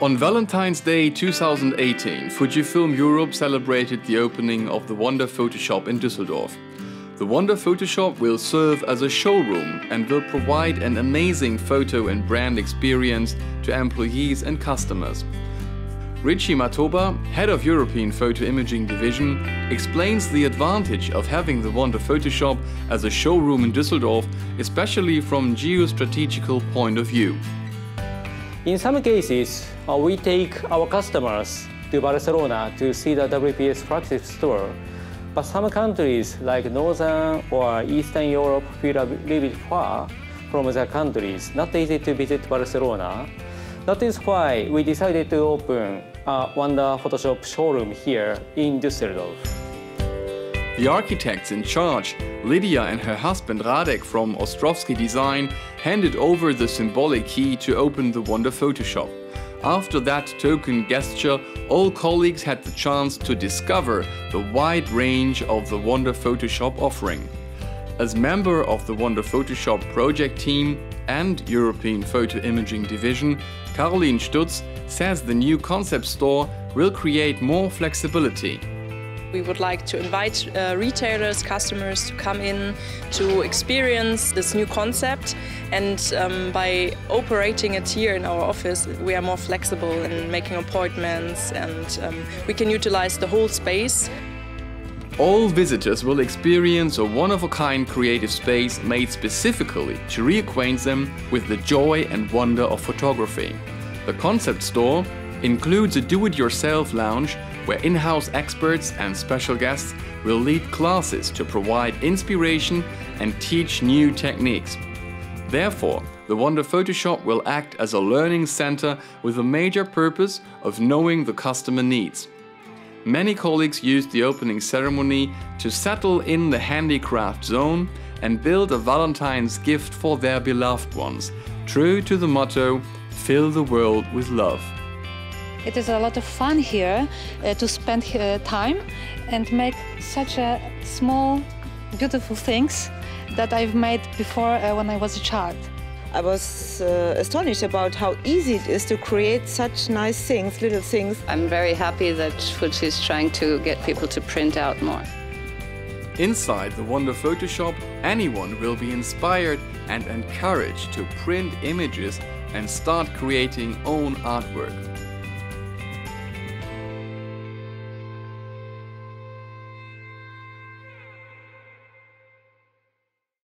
On Valentine's Day 2018, Fujifilm Europe celebrated the opening of the Wonder Photoshop in Düsseldorf. The Wonder Photoshop will serve as a showroom and will provide an amazing photo and brand experience to employees and customers. Richie Matoba, head of European Photo Imaging Division, explains the advantage of having the Wonder Photoshop as a showroom in Düsseldorf, especially from geostrategical point of view. In some cases, we take our customers to Barcelona to see the WPS flagship store. But some countries like Northern or Eastern Europe feel a little bit far from their countries, not easy to visit Barcelona. That is why we decided to open a Wonder Photoshop showroom here in Düsseldorf. The architects in charge, Lydia and her husband Radek from Ostrovsky Design, handed over the symbolic key to open the Wonder Photoshop. After that token gesture, all colleagues had the chance to discover the wide range of the Wonder Photoshop offering. As member of the Wonder Photoshop project team and European Photo Imaging Division, Caroline Stutz says the new concept store will create more flexibility. We would like to invite retailers, customers to come in to experience this new concept, and by operating it here in our office we are more flexible in making appointments, and we can utilize the whole space. All visitors will experience a one-of-a-kind creative space made specifically to reacquaint them with the joy and wonder of photography. The concept store includes a do-it-yourself lounge where in-house experts and special guests will lead classes to provide inspiration and teach new techniques. Therefore, the Wonder Photoshop will act as a learning center with a major purpose of knowing the customer needs. Many colleagues used the opening ceremony to settle in the handicraft zone and build a Valentine's gift for their beloved ones, true to the motto, "Fill the world with love." It is a lot of fun here to spend time and make such a small, beautiful things that I've made before when I was a child. I was astonished about how easy it is to create such nice things, little things. I'm very happy that Fuji is trying to get people to print out more. Inside the Wonder Photoshop, anyone will be inspired and encouraged to print images and start creating own artwork.